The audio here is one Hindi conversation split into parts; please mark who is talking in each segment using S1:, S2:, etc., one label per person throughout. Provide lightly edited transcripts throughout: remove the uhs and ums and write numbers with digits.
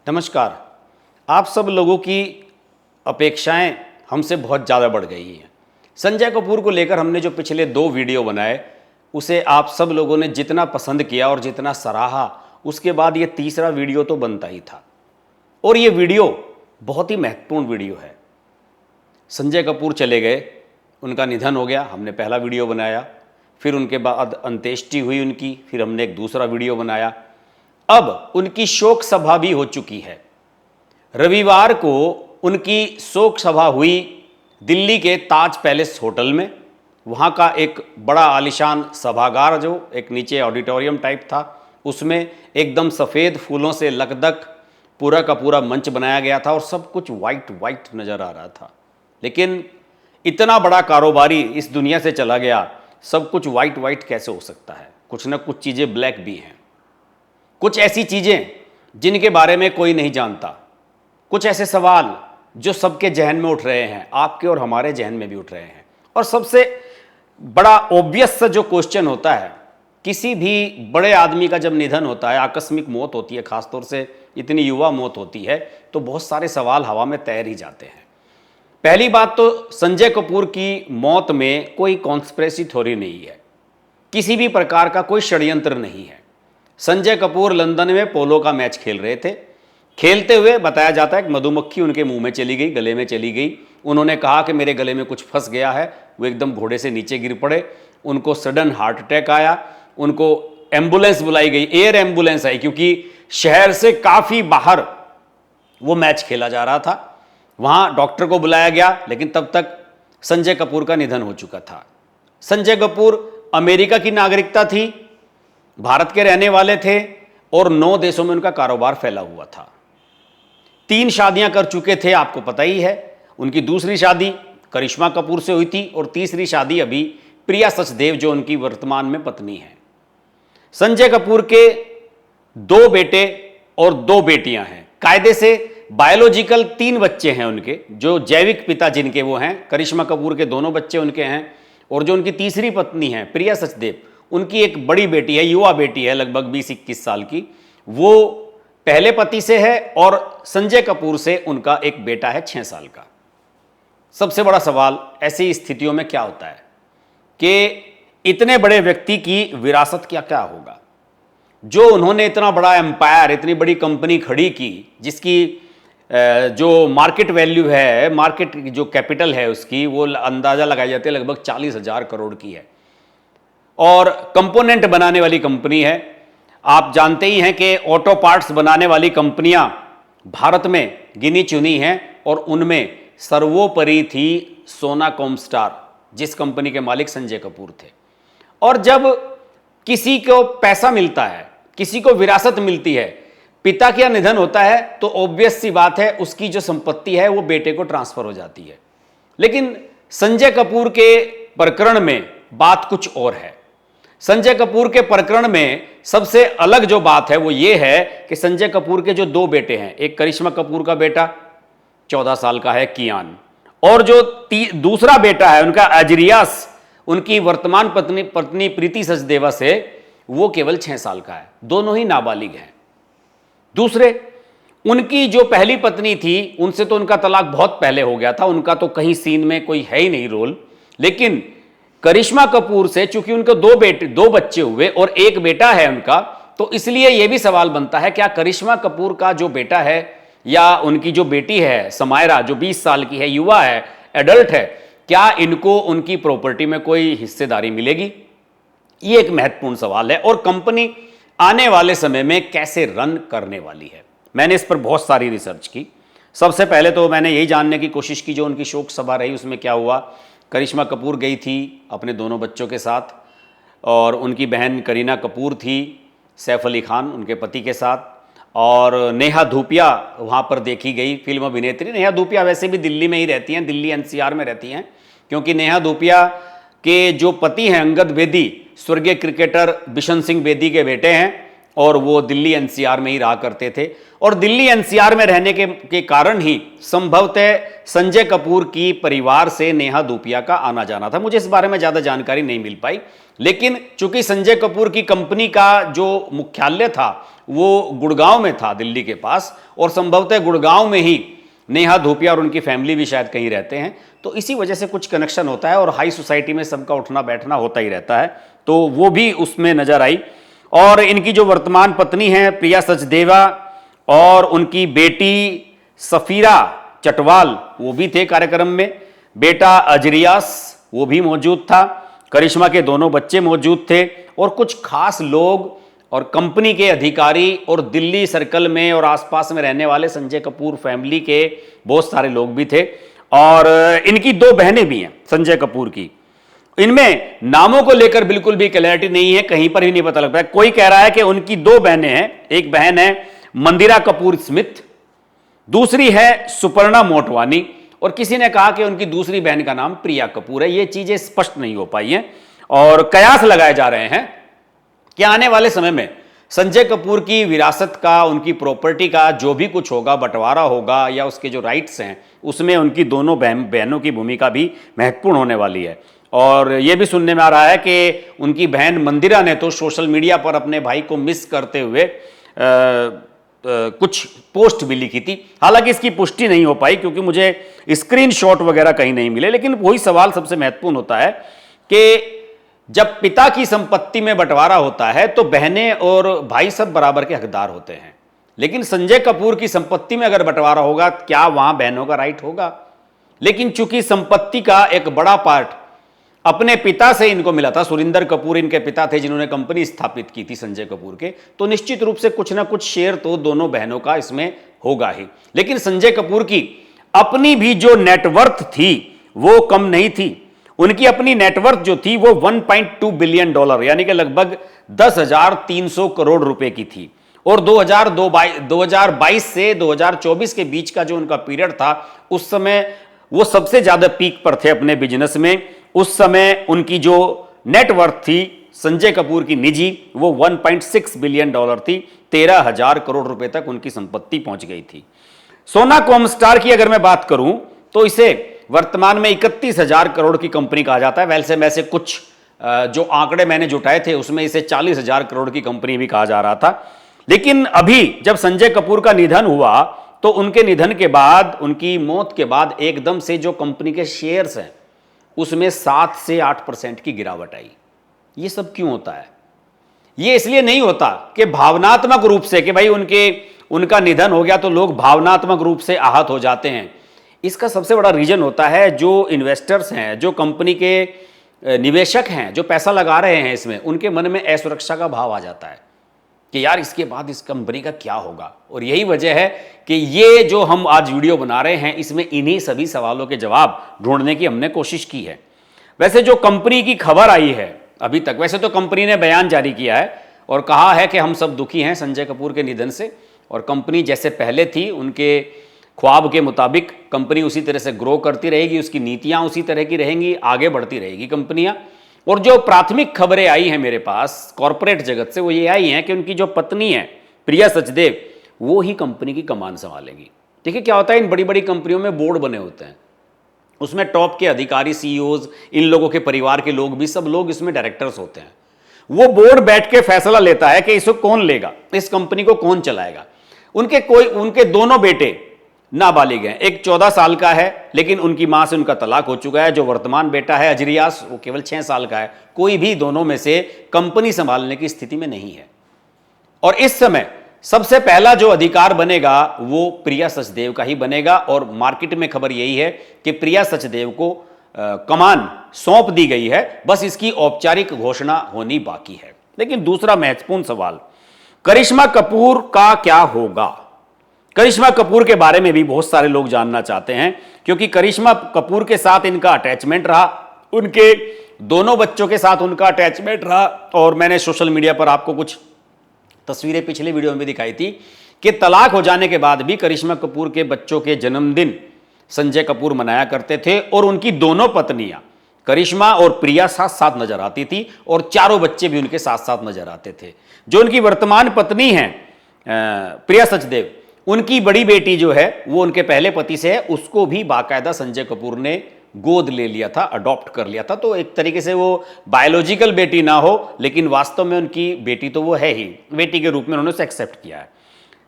S1: नमस्कार। आप सब लोगों की अपेक्षाएं हमसे बहुत ज़्यादा बढ़ गई हैं। संजय कपूर को लेकर हमने जो पिछले 2 वीडियो बनाए उसे आप सब लोगों ने जितना पसंद किया और जितना सराहा, उसके बाद ये तीसरा वीडियो तो बनता ही था। और ये वीडियो बहुत ही महत्वपूर्ण वीडियो है। संजय कपूर चले गए, उनका निधन हो गया, हमने पहला वीडियो बनाया, फिर उनके बाद अंत्येष्टि हुई उनकी, फिर हमने एक दूसरा वीडियो बनाया। अब उनकी शोक सभा भी हो चुकी है। रविवार को उनकी शोक सभा हुई दिल्ली के ताज पैलेस होटल में। वहाँ का एक बड़ा आलीशान सभागार, जो एक नीचे ऑडिटोरियम टाइप था, उसमें एकदम सफ़ेद फूलों से लकदक पूरा का पूरा मंच बनाया गया था और सब कुछ वाइट वाइट नज़र आ रहा था। लेकिन इतना बड़ा कारोबारी इस दुनिया से चला गया, सब कुछ वाइट वाइट कैसे हो सकता है? कुछ ना कुछ चीज़ें ब्लैक भी हैं, कुछ ऐसी चीज़ें जिनके बारे में कोई नहीं जानता, कुछ ऐसे सवाल जो सबके जहन में उठ रहे हैं, आपके और हमारे जहन में भी उठ रहे हैं। और सबसे बड़ा ऑब्वियस सा जो क्वेश्चन होता है, किसी भी बड़े आदमी का जब निधन होता है, आकस्मिक मौत होती है, खासतौर से इतनी युवा मौत होती है, तो बहुत सारे सवाल हवा में तैर ही जाते हैं। पहली बात तो संजय कपूर की मौत में कोई कॉन्स्पिरेसी थ्योरी नहीं है, किसी भी प्रकार का कोई षड्यंत्र नहीं है। संजय कपूर लंदन में पोलो का मैच खेल रहे थे। खेलते हुए बताया जाता है कि मधुमक्खी उनके मुंह में चली गई, गले में चली गई। उन्होंने कहा कि मेरे गले में कुछ फंस गया है। वो एकदम घोड़े से नीचे गिर पड़े, उनको सडन हार्ट अटैक आया, उनको एम्बुलेंस बुलाई गई, एयर एम्बुलेंस आई, क्योंकि शहर से काफ़ी बाहर वो मैच खेला जा रहा था। वहाँ डॉक्टर को बुलाया गया, लेकिन तब तक संजय कपूर का निधन हो चुका था। संजय कपूर अमेरिका की नागरिकता थी, भारत के रहने वाले थे और 9 देशों में उनका कारोबार फैला हुआ था। 3 शादियां कर चुके थे, आपको पता ही है। उनकी दूसरी शादी करिश्मा कपूर से हुई थी और तीसरी शादी अभी प्रिया सचदेव, जो उनकी वर्तमान में पत्नी है। संजय कपूर के 2 बेटे और 2 बेटियां हैं। कायदे से बायोलॉजिकल 3 बच्चे हैं उनके, जो जैविक पिता जिनके वो हैं। करिश्मा कपूर के दोनों बच्चे उनके हैं और जो उनकी तीसरी पत्नी है प्रिया सचदेव, उनकी एक बड़ी बेटी है, युवा बेटी है, लगभग 20-21 साल की। वो पहले पति से है और संजय कपूर से उनका एक बेटा है 6 साल का। सबसे बड़ा सवाल ऐसी स्थितियों में क्या होता है कि इतने बड़े व्यक्ति की विरासत क्या क्या होगा? जो उन्होंने इतना बड़ा एम्पायर, इतनी बड़ी कंपनी खड़ी की, जिसकी जो मार्केट वैल्यू है, मार्केट जो कैपिटल है उसकी, वो अंदाजा लगाई जाती है लगभग 40,000 करोड़ की है। और कंपोनेंट बनाने वाली कंपनी है। आप जानते ही हैं कि ऑटो पार्ट्स बनाने वाली कंपनियां भारत में गिनी चुनी हैं और उनमें सर्वोपरि थी सोनाकॉम स्टार, जिस कंपनी के मालिक संजय कपूर थे। और जब किसी को पैसा मिलता है, किसी को विरासत मिलती है, पिता का निधन होता है, तो ऑब्वियस सी बात है उसकी जो संपत्ति है वो बेटे को ट्रांसफर हो जाती है। लेकिन संजय कपूर के प्रकरण में बात कुछ और है। संजय कपूर के प्रकरण में सबसे अलग जो बात है वो ये है कि संजय कपूर के जो 2 बेटे हैं, एक करिश्मा कपूर का बेटा 14 साल का है कियान, और जो दूसरा बेटा है उनका अजरियास, उनकी वर्तमान पत्नी प्रीति सचदेवा से, वो केवल 6 साल का है। दोनों ही नाबालिग हैं। दूसरे, उनकी जो पहली पत्नी थी, उनसे तो उनका तलाक बहुत पहले हो गया था, उनका तो कहीं सीन में कोई है ही नहीं रोल। लेकिन करिश्मा कपूर से चूंकि उनको 2 बच्चे हुए और एक बेटा है उनका, तो इसलिए यह भी सवाल बनता है क्या करिश्मा कपूर का जो बेटा है या उनकी जो बेटी है समायरा, जो 20 साल की है, युवा है, एडल्ट है, क्या इनको उनकी प्रॉपर्टी में कोई हिस्सेदारी मिलेगी? ये एक महत्वपूर्ण सवाल है। और कंपनी आने वाले समय में कैसे रन करने वाली है, मैंने इस पर बहुत सारी रिसर्च की। सबसे पहले तो मैंने यही जानने की कोशिश की जो उनकी शोक सभा रही उसमें क्या हुआ। करिश्मा कपूर गई थी अपने दोनों बच्चों के साथ, और उनकी बहन करीना कपूर थी सैफ अली खान उनके पति के साथ, और नेहा धूपिया वहाँ पर देखी गई, फिल्म अभिनेत्री। नेहा धूपिया वैसे भी दिल्ली में ही रहती हैं, दिल्ली NCR में रहती हैं, क्योंकि नेहा धूपिया के जो पति हैं अंगद बेदी, स्वर्गीय क्रिकेटर बिशन सिंह बेदी के बेटे हैं, और वो दिल्ली एनसीआर में ही रहा करते थे। और दिल्ली एनसीआर में रहने के कारण ही संभवतः संजय कपूर की परिवार से नेहा धूपिया का आना जाना था। मुझे इस बारे में ज़्यादा जानकारी नहीं मिल पाई, लेकिन चूंकि संजय कपूर की कंपनी का जो मुख्यालय था वो गुड़गांव में था, दिल्ली के पास, और संभवतः गुड़गांव में ही नेहा धूपिया और उनकी फैमिली भी शायद कहीं रहते हैं, तो इसी वजह से कुछ कनेक्शन होता है और हाई सोसाइटी में सबका उठना बैठना होता ही रहता है, तो वो भी उसमें नजर आई। और इनकी जो वर्तमान पत्नी है प्रिया सचदेवा और उनकी बेटी सफीरा चटवाल वो भी थे कार्यक्रम में, बेटा अजरियास वो भी मौजूद था, करिश्मा के दोनों बच्चे मौजूद थे और कुछ खास लोग और कंपनी के अधिकारी और दिल्ली सर्कल में और आसपास में रहने वाले संजय कपूर फैमिली के बहुत सारे लोग भी थे। और इनकी दो बहनें भी हैं संजय कपूर की, इनमें नामों को लेकर बिल्कुल भी क्लैरिटी नहीं है, कहीं पर भी नहीं पता लगता है। कोई कह रहा है कि उनकी दो बहनें हैं, एक बहन है मंदिरा कपूर स्मिथ, दूसरी है सुपर्णा मोटवानी, और किसी ने कहा कि उनकी दूसरी बहन का नाम प्रिया कपूर है। ये चीजें स्पष्ट नहीं हो पाई हैं और कयास लगाए जा रहे हैं कि आने वाले समय में संजय कपूर की विरासत का, उनकी प्रॉपर्टी का जो भी कुछ होगा, बंटवारा होगा या उसके जो राइट्स हैं, उसमें उनकी दोनों बहनों की भूमिका भी महत्वपूर्ण होने वाली है। और यह भी सुनने में आ रहा है कि उनकी बहन मंदिरा ने तो सोशल मीडिया पर अपने भाई को मिस करते हुए कुछ पोस्ट भी लिखी थी। हालांकि इसकी पुष्टि नहीं हो पाई क्योंकि मुझे स्क्रीनशॉट वगैरह कहीं नहीं मिले, लेकिन वही सवाल सबसे महत्वपूर्ण होता है कि जब पिता की संपत्ति में बंटवारा होता है तो बहनें और भाई सब बराबर के हकदार होते हैं, लेकिन संजय कपूर की संपत्ति में अगर बंटवारा होगा क्या वहां बहनों का राइट होगा? लेकिन चूंकि संपत्ति का एक बड़ा पार्ट अपने पिता से इनको मिला था, सुरिंदर कपूर इनके पिता थे जिन्होंने कंपनी स्थापित की थी संजय कपूर के, तो निश्चित रूप से कुछ ना कुछ शेयर तो दोनों बहनों का इसमें होगा ही। लेकिन संजय कपूर की अपनी भी जो नेटवर्थ थी वो कम नहीं थी। उनकी अपनी नेटवर्थ जो थी वो 1.2 बिलियन डॉलर यानी कि लगभग 10,300 करोड़ रुपए की थी। और 2022 से 2024 के बीच का जो उनका पीरियड था उस समय वो सबसे ज्यादा पीक पर थे अपने बिजनेस में। उस समय उनकी जो नेटवर्थ थी संजय कपूर की निजी वो 1.6 बिलियन डॉलर थी, 13,000 करोड़ रुपए तक उनकी संपत्ति पहुंच गई थी। सोना कॉमस्टार की अगर मैं बात करूं तो इसे वर्तमान में 31,000 करोड़ की कंपनी कहा जाता है। वैसे कुछ जो आंकड़े मैंने जुटाए थे उसमें इसे 40,000 करोड़ की कंपनी भी कहा जा रहा था। लेकिन अभी जब संजय कपूर का निधन हुआ तो उनके निधन के बाद, उनकी मौत के बाद एकदम से जो कंपनी के शेयर्स हैं उसमें 7 से 8% की गिरावट आई। ये सब क्यों होता है? ये इसलिए नहीं होता कि भावनात्मक रूप से कि भाई उनका निधन हो गया तो लोग भावनात्मक रूप से आहत हो जाते हैं। इसका सबसे बड़ा रीजन होता है जो इन्वेस्टर्स हैं, जो कंपनी के निवेशक हैं, जो पैसा लगा रहे हैं इसमें, उनके मन में असुरक्षा का भाव आ जाता है कि यार इसके बाद इस कंपनी का क्या होगा। और यही वजह है कि ये जो हम आज वीडियो बना रहे हैं इसमें इन्हीं सभी सवालों के जवाब ढूंढने की हमने कोशिश की है। वैसे जो कंपनी की खबर आई है अभी तक, वैसे तो कंपनी ने बयान जारी किया है और कहा है कि हम सब दुखी हैं संजय कपूर के निधन से, और कंपनी जैसे पहले थी उनके ख्वाब के मुताबिक कंपनी उसी तरह से ग्रो करती रहेगी, उसकी नीतियां उसी तरह की रहेंगी, आगे बढ़ती रहेगी कंपनियां। और जो प्राथमिक खबरें आई हैं मेरे पास कॉरपोरेट जगत से वो ये आई हैं कि उनकी जो पत्नी है प्रिया सचदेव वो ही कंपनी की कमान संभालेंगी। देखिए क्या होता है, इन बड़ी बड़ी कंपनियों में बोर्ड बने होते हैं, उसमें टॉप के अधिकारी, सीईओज, इन लोगों के परिवार के लोग भी, सब लोग इसमें डायरेक्टर्स होते हैं। वो बोर्ड बैठ के फैसला लेता है कि इसको कौन लेगा, इस कंपनी को कौन चलाएगा। उनके दोनों बेटे नाबालिग हैं, एक 14 साल का है लेकिन उनकी मां से उनका तलाक हो चुका है। जो वर्तमान बेटा है अजरियास वो केवल 6 साल का है। कोई भी दोनों में से कंपनी संभालने की स्थिति में नहीं है। और इस समय सबसे पहला जो अधिकार बनेगा वो प्रिया सचदेव का ही बनेगा। और मार्केट में खबर यही है कि प्रिया सचदेव को कमान सौंप दी गई है, बस इसकी औपचारिक घोषणा होनी बाकी है। लेकिन दूसरा महत्वपूर्ण सवाल, करिश्मा कपूर का क्या होगा? करिश्मा कपूर के बारे में भी बहुत सारे लोग जानना चाहते हैं क्योंकि करिश्मा कपूर के साथ इनका अटैचमेंट रहा, उनके दोनों बच्चों के साथ उनका अटैचमेंट रहा। और मैंने सोशल मीडिया पर आपको कुछ तस्वीरें पिछले वीडियो में भी दिखाई थी कि तलाक हो जाने के बाद भी करिश्मा कपूर के बच्चों के जन्मदिन संजय कपूर मनाया करते थे और उनकी दोनों पत्नियां करिश्मा और प्रिया साथ साथ नजर आती थी और चारों बच्चे भी उनके साथ साथ नजर आते थे। जो उनकी वर्तमान पत्नी हैं प्रिया सचदेव, उनकी बड़ी बेटी जो है वो उनके पहले पति से है, उसको भी बाकायदा संजय कपूर ने गोद ले लिया था, अडॉप्ट कर लिया था। तो एक तरीके से वो बायोलॉजिकल बेटी ना हो, लेकिन वास्तव में उनकी बेटी तो वो है ही, बेटी के रूप में उन्होंने उसे एक्सेप्ट किया है।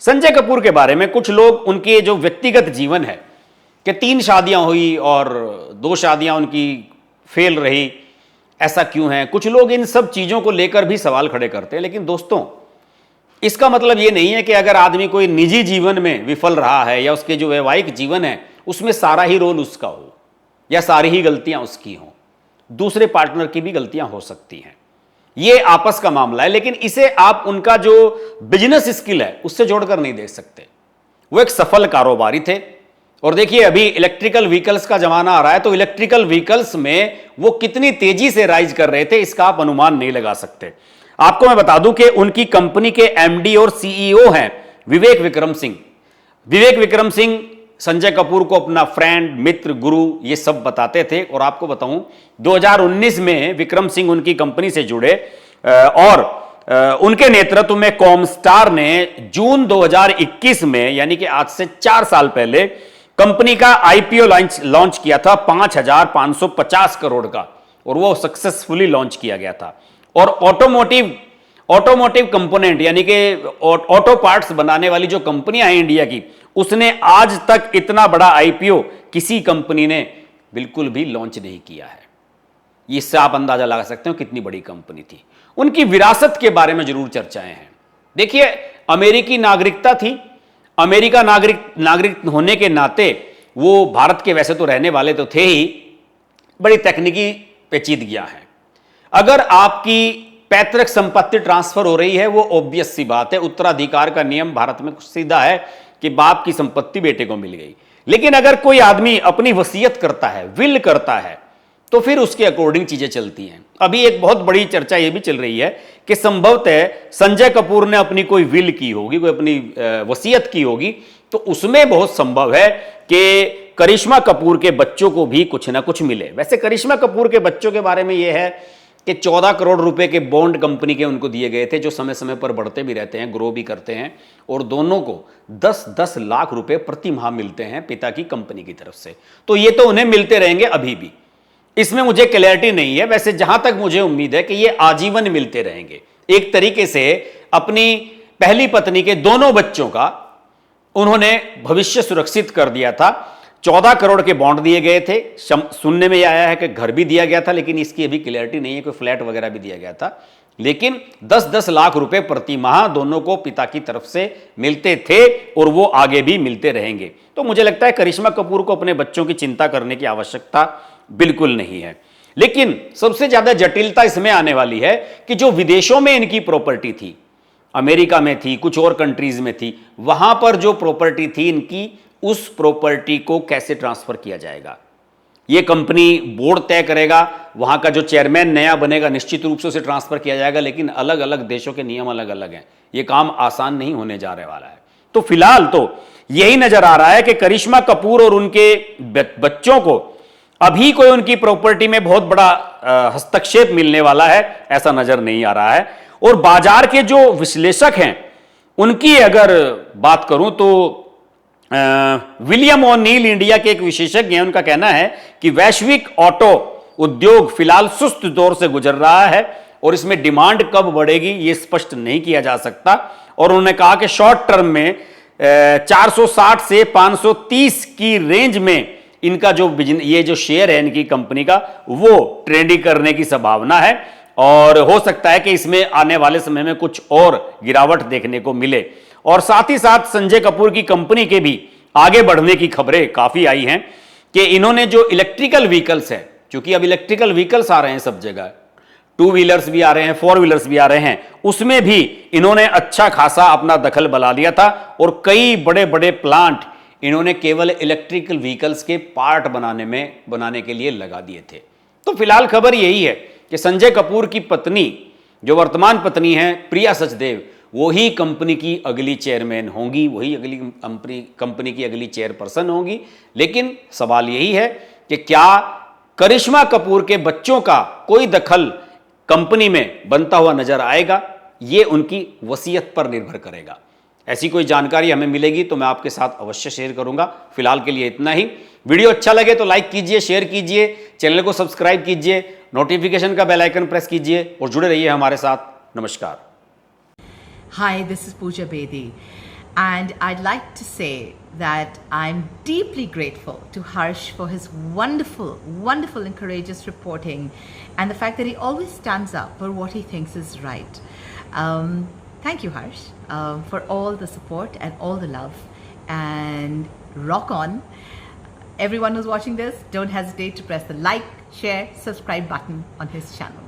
S1: संजय कपूर के बारे में कुछ लोग उनके जो व्यक्तिगत जीवन है कि 3 शादियां हुई और 2 शादियां उनकी फेल रही, ऐसा क्यों है, कुछ लोग इन सब चीजों को लेकर भी सवाल खड़े करते हैं। लेकिन दोस्तों, इसका मतलब यह नहीं है कि अगर आदमी कोई निजी जीवन में विफल रहा है या उसके जो वैवाहिक जीवन है उसमें सारा ही रोल उसका हो या सारी ही गलतियां उसकी हों। दूसरे पार्टनर की भी गलतियां हो सकती हैं, यह आपस का मामला है। लेकिन इसे आप उनका जो बिजनेस स्किल है उससे जोड़कर नहीं देख सकते। वो एक सफल कारोबारी थे। और देखिए, अभी इलेक्ट्रिकल व्हीकल्स का जमाना आ रहा है, तो इलेक्ट्रिकल व्हीकल्स में वो कितनी तेजी से राइज कर रहे थे इसका आप अनुमान नहीं लगा सकते। आपको मैं बता दूं कि उनकी कंपनी के एमडी और सीईओ हैं विवेक विक्रम सिंह। विवेक विक्रम सिंह संजय कपूर को अपना फ्रेंड, मित्र, गुरु ये सब बताते थे। और आपको बताऊं, 2019 में विक्रम सिंह उनकी कंपनी से जुड़े और उनके नेतृत्व में कॉमस्टार ने जून 2021 में, यानी कि आज से 4 साल पहले, कंपनी का आईपीओ लॉन्च किया था 5,550 करोड़ का, और वो सक्सेसफुली लॉन्च किया गया था। और ऑटोमोटिव कंपोनेंट यानी कि ऑटो पार्ट्स बनाने वाली जो कंपनियां हैं इंडिया की, उसने आज तक इतना बड़ा आईपीओ किसी कंपनी ने बिल्कुल भी लॉन्च नहीं किया है। इससे आप अंदाजा लगा सकते हो कितनी बड़ी कंपनी थी। उनकी विरासत के बारे में जरूर चर्चाएं हैं। देखिए, अमेरिकी नागरिकता थी। अमेरिका नागरिक होने के नाते वो भारत के वैसे तो रहने वाले तो थे ही, बड़ी तकनीकी पेचीदगियां हैं। अगर आपकी पैतृक संपत्ति ट्रांसफर हो रही है, वो ऑब्वियस सी बात है, उत्तराधिकार का नियम भारत में सीधा है कि बाप की संपत्ति बेटे को मिल गई। लेकिन अगर कोई आदमी अपनी वसीयत करता है, विल करता है, तो फिर उसके अकॉर्डिंग चीजें चलती हैं। अभी एक बहुत बड़ी चर्चा यह भी चल रही है कि संभवतः संजय कपूर ने अपनी कोई विल की होगी, कोई अपनी वसीयत की होगी, तो उसमें बहुत संभव है कि करिश्मा कपूर के बच्चों को भी कुछ ना कुछ मिले। वैसे करिश्मा कपूर के बच्चों के बारे में यह है कि 14 करोड़ रुपए के बॉन्ड कंपनी के उनको दिए गए थे, जो समय समय पर बढ़ते भी रहते हैं, ग्रो भी करते हैं, और दोनों को 10-10 लाख रुपए प्रति माह मिलते हैं पिता की कंपनी की तरफ से। तो ये तो उन्हें मिलते रहेंगे अभी भी, इसमें मुझे क्लैरिटी नहीं है। वैसे जहां तक मुझे उम्मीद है कि ये आजीवन मिलते रहेंगे। एक तरीके से अपनी पहली पत्नी के दोनों बच्चों का उन्होंने भविष्य सुरक्षित कर दिया था। 14 करोड़ के बॉन्ड दिए गए थे, सुनने में आया है कि घर भी दिया गया था, लेकिन इसकी अभी क्लैरिटी नहीं है, कोई फ्लैट वगैरह भी दिया गया था। लेकिन 10-10 लाख रुपए प्रति माह दोनों को पिता की तरफ से मिलते थे और वो आगे भी मिलते रहेंगे। तो मुझे लगता है करिश्मा कपूर को अपने बच्चों की चिंता करने की आवश्यकता बिल्कुल नहीं है। लेकिन सबसे ज्यादा जटिलता इसमें आने वाली है कि जो विदेशों में इनकी प्रॉपर्टी थी, अमेरिका में थी, कुछ और कंट्रीज में थी, वहां पर जो प्रॉपर्टी थी इनकी, उस प्रॉपर्टी को कैसे ट्रांसफर किया जाएगा, यह कंपनी बोर्ड तय करेगा। वहां का जो चेयरमैन नया बनेगा, निश्चित रूप से उसे ट्रांसफर किया जाएगा, लेकिन अलग अलग देशों के नियम अलग अलग हैं। यह काम आसान नहीं होने जा रहे वाला है। तो फिलहाल तो यही नजर आ रहा है कि करिश्मा कपूर और उनके बच्चों को अभी कोई उनकी प्रॉपर्टी में बहुत बड़ा हस्तक्षेप मिलने वाला है, ऐसा नजर नहीं आ रहा है। और बाजार के जो विश्लेषक हैं उनकी अगर बात करूं तो विलियम ओ'नील इंडिया के एक विशेषज्ञ हैं, उनका कहना है कि वैश्विक ऑटो उद्योग फिलहाल सुस्त दौर से गुजर रहा है और इसमें डिमांड कब बढ़ेगी यह स्पष्ट नहीं किया जा सकता। और उन्होंने कहा कि शॉर्ट टर्म में 460 से 530 की रेंज में इनका जो बिजनेस, ये जो शेयर है इनकी कंपनी का, वो ट्रेंडिंग करने की संभावना है और हो सकता है कि इसमें आने वाले समय में कुछ और गिरावट देखने को मिले। और साथ ही साथ संजय कपूर की कंपनी के भी आगे बढ़ने की खबरें काफी आई हैं कि इन्होंने जो इलेक्ट्रिकल व्हीकल्स है, क्योंकि अब इलेक्ट्रिकल व्हीकल्स आ रहे हैं सब जगह, 2 व्हीलर्स भी आ रहे हैं, 4 व्हीलर्स भी आ रहे हैं, उसमें भी इन्होंने अच्छा खासा अपना दखल बना लिया था और कई बड़े बड़े प्लांट इन्होंने केवल इलेक्ट्रिकल व्हीकल्स के पार्ट बनाने के लिए लगा दिए थे। तो फिलहाल खबर यही है कि संजय कपूर की पत्नी, जो वर्तमान पत्नी है प्रिया सचदेव, वही कंपनी की अगली चेयरमैन होंगी, वही अगली कंपनी की अगली चेयरपर्सन होंगी। लेकिन सवाल यही है कि क्या करिश्मा कपूर के बच्चों का कोई दखल कंपनी में बनता हुआ नजर आएगा, यह उनकी वसीयत पर निर्भर करेगा। ऐसी कोई जानकारी हमें मिलेगी तो मैं आपके साथ अवश्य शेयर करूंगा। फिलहाल के लिए इतना ही। वीडियो अच्छा लगे तो लाइक कीजिए, शेयर कीजिए, चैनल को सब्सक्राइब कीजिए, नोटिफिकेशन का बेल आइकन प्रेस कीजिए और जुड़े रहिए हमारे साथ। नमस्कार।
S2: Hi, this is Pooja Bedi, and I'd like to say that I'm deeply grateful to Harsh for his wonderful, wonderful and courageous reporting and the fact that he always stands up for what he thinks is right. Thank you, Harsh, for all the support and all the love, and rock on. Everyone who's watching this, don't hesitate to press the like, share, subscribe button on his channel.